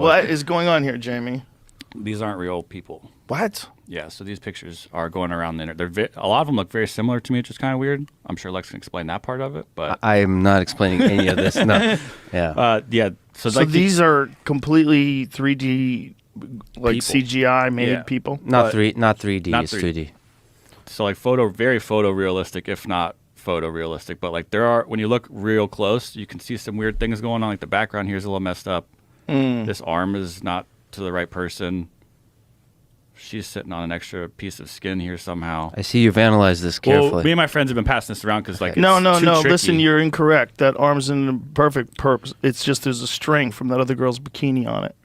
What is going on here, Jamie? These aren't real people. What? Yeah, so these pictures are going around the internet. A lot of them look very similar to me, which is kind of weird. I'm sure Lex can explain that part of it, but I am not explaining any of this. No. Yeah. yeah. So like these are completely 3D, like people. CGI made Yeah. people. Not 3D. Not It's 3D. 3D. So like very photorealistic, if not photorealistic. But like when you look real close, you can see some weird things going on. Like the background here is a little messed up. This arm is not to the right person. She's sitting on an extra piece of skin here somehow. I see you've analyzed this carefully. Well, me and my friends have been passing this around because like No. it's too tricky. Listen, you're incorrect. That arm's in the perfect purpose. It's just there's a string from that other girl's bikini on it.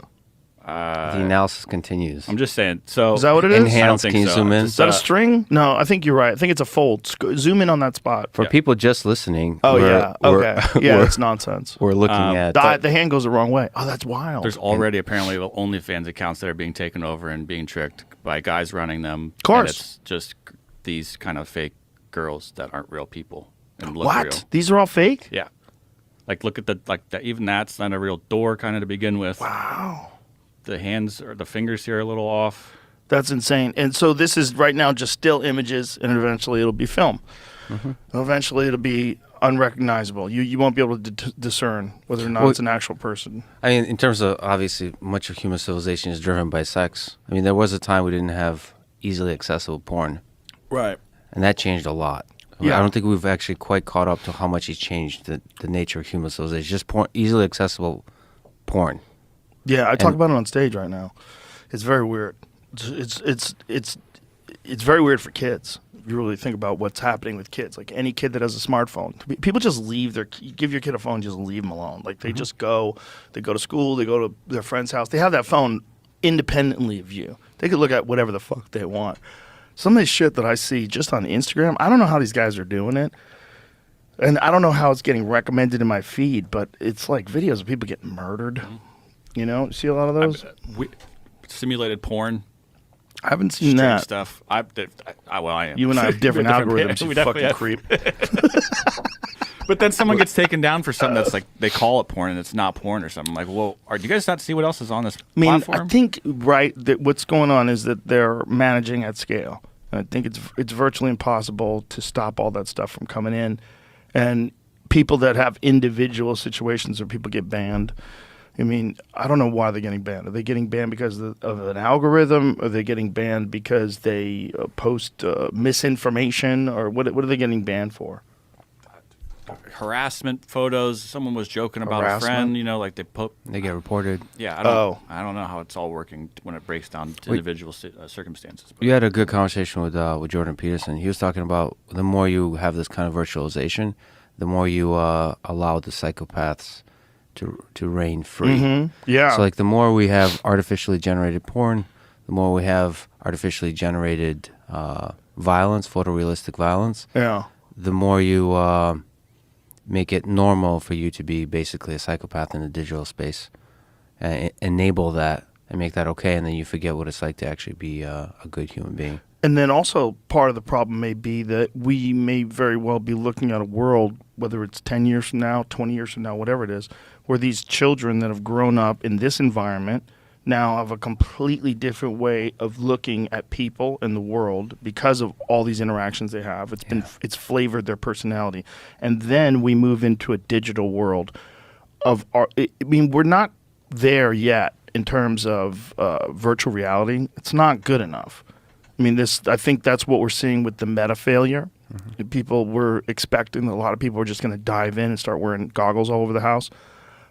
The analysis continues. I'm just saying. So Is that what it is? I don't Enhance, think can you so. zoom in? Is that a string? No, I think you're right. I think it's a fold. Zoom in on that spot. For people just listening, Oh, we're- yeah. we're- Okay. Yeah, we're- it's nonsense. We're looking at The hand goes the wrong way. Oh, that's wild. There's already apparently OnlyFans accounts that are being taken over and being tricked by guys running them. Of course. And it's just these kind of fake girls that aren't real people and look what? real. These are all fake? Yeah. Like look at even that's not a real door kind of to begin with. Wow. The hands or the fingers here are a little off. That's insane. And so this is right now just still images, and eventually it'll be film. Eventually it'll be unrecognizable. You won't be able to discern whether or not it's an actual person. I mean, in terms of, obviously, much of human civilization is driven by sex. I mean, there was a time we didn't have easily accessible porn, Right. and that changed a lot. Yeah. I don't think we've actually quite caught up to how much it's changed the nature of human civilization. Just porn, easily accessible porn. Yeah, I talk about it on stage right now. It's very weird. It's very weird for kids. If you really think about what's happening with kids, like any kid that has a smartphone, people just leave you give your kid a phone, just leave them alone. Like they just go to school, they go to their friend's house. They have that phone independently of you. They could look at whatever the fuck they want. Some of this shit that I see just on Instagram, I don't know how these guys are doing it. And I don't know how it's getting recommended in my feed, but it's like videos of people getting murdered. You know, see a lot of those? Simulated porn. I haven't seen Strange that. stuff. I am. You and I have different algorithms, We you definitely fucking have. creep. But then someone gets taken down for something that's like they call it porn and it's not porn or something. Like, well, do you guys not see what else is on this platform? I think that what's going on is that they're managing at scale. And I think it's virtually impossible to stop all that stuff from coming in. And people that have individual situations where people get banned. I mean, I don't know why they're getting banned. Are they getting banned because of an algorithm? Are they getting banned because they post misinformation? Or what are they getting banned for? Harassment photos. Someone was joking about a friend. You know, like They get reported. Yeah, I don't know how it's all working when it breaks down to individual circumstances. But You had a good conversation with Jordan Peterson. He was talking about the more you have this kind of virtualization, the more you allow the psychopaths to reign free. Mm-hmm. Yeah. So like the more we have artificially generated porn, the more we have artificially generated violence, photorealistic violence. Yeah. The more you make it normal for you to be basically a psychopath in the digital space, and enable that and make that okay, and then you forget what it's like to actually be a good human being. And then also part of the problem may be that we may very well be looking at a world, whether it's 10 years from now, 20 years from now, whatever it is, where these children that have grown up in this environment now have a completely different way of looking at people and the world because of all these interactions they have. It's flavored their personality. And then we move into a digital world of we're not there yet in terms of virtual reality. It's not good enough. I mean, I think that's what we're seeing with the meta failure. Mm-hmm. People were expecting, a lot of people are just going to dive in and start wearing goggles all over the house.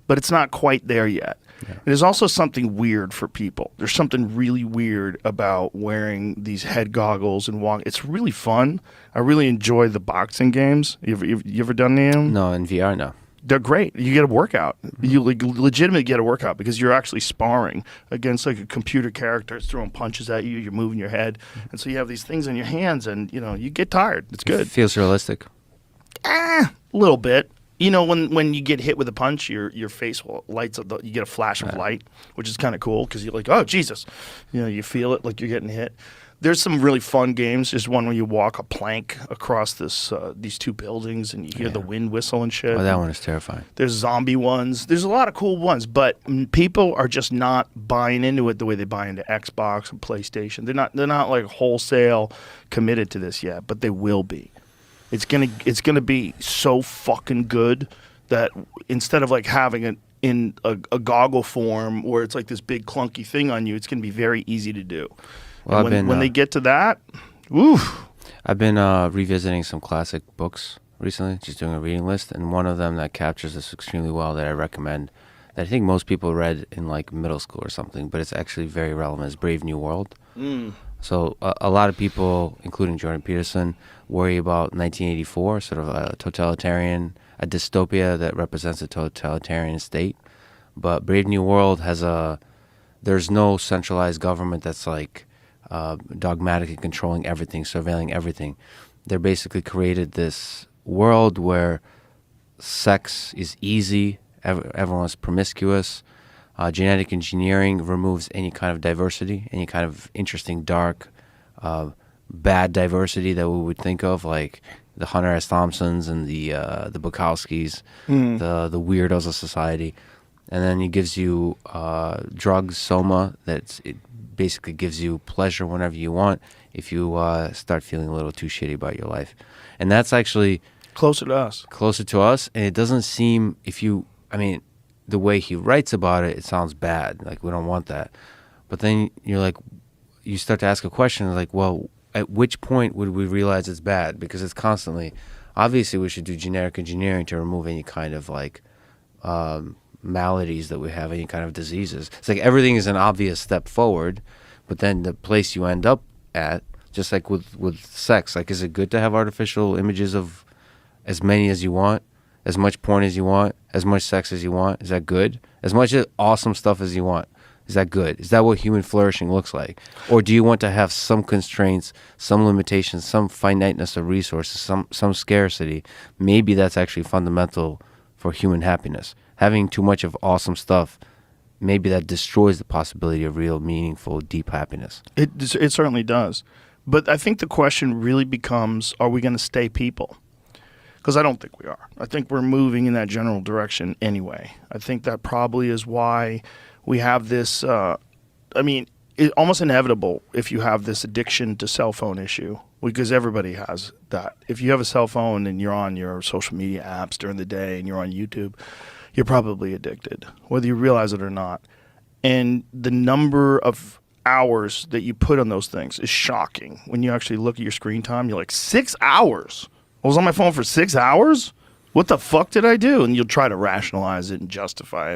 But it's not quite there yet. Yeah. There's also something weird for people. There's something really weird about wearing these head goggles and walk. It's really fun. I really enjoy the boxing games. You ever done any of them? No, in VR, no. They're great. You get a workout. You legitimately get a workout because you're actually sparring against like a computer character. It's throwing punches at you. You're moving your head. And so you have these things in your hands and, you get tired. It's good. It feels realistic. A little bit. You know, when you get hit with a punch, your face lights up. You get a flash of light, which is kind of cool because you're like, oh, Jesus. You feel it like you're getting hit. There's some really fun games. There's one where you walk a plank across these two buildings and you hear the wind whistle and shit. Oh, that one is terrifying. There's zombie ones. There's a lot of cool ones, but people are just not buying into it the way they buy into Xbox and PlayStation. They're not like wholesale committed to this yet, but they will be. It's gonna be so fucking good that instead of like having it in a goggle form where it's like this big clunky thing on you, it's gonna be very easy to do. Well, And when they get to that, woo. I've been revisiting some classic books recently, just doing a reading list, and one of them that captures this extremely well that I recommend, that I think most people read in like middle school or something, but it's actually very relevant, is Brave New World. So a lot of people, including Jordan Peterson, worry about 1984, sort of a dystopia that represents a totalitarian state. But Brave New World there's no centralized government that's like dogmatically controlling everything, surveilling everything. They basically created this world where sex is easy, everyone's promiscuous. Genetic engineering removes any kind of diversity, any kind of interesting, dark, bad diversity that we would think of, like the Hunter S. Thompsons and the Bukowskis, the weirdos of society. And then he gives you drugs, soma, it basically gives you pleasure whenever you want if you start feeling a little too shitty about your life. And that's actually Closer to us. And it doesn't seem, the way he writes about it, it sounds bad. Like, we don't want that. But then you're like, you start to ask a question like, well, at which point would we realize it's bad? Because it's constantly, obviously we should do genetic engineering to remove any kind of like maladies that we have, any kind of diseases. It's like everything is an obvious step forward, but then the place you end up at, just like with sex, like, is it good to have artificial images of as many as you want? As much porn as you want, as much sex as you want, is that good? As much awesome stuff as you want, is that good? Is that what human flourishing looks like? Or do you want to have some constraints, some limitations, some finiteness of resources, some scarcity? Maybe that's actually fundamental for human happiness. Having too much of awesome stuff, maybe that destroys the possibility of real, meaningful, deep happiness. It certainly does. But I think the question really becomes, are we going to stay people? Because I don't think we are. I think we're moving in that general direction anyway. I think that probably is why we have this, it's almost inevitable if you have this addiction to cell phone issue, because everybody has that. If you have a cell phone and you're on your social media apps during the day and you're on YouTube, you're probably addicted, whether you realize it or not. And the number of hours that you put on those things is shocking. When you actually look at your screen time, you're like, 6 hours? I was on my phone for 6 hours? What the fuck did I do? And you'll try to rationalize it and justify it.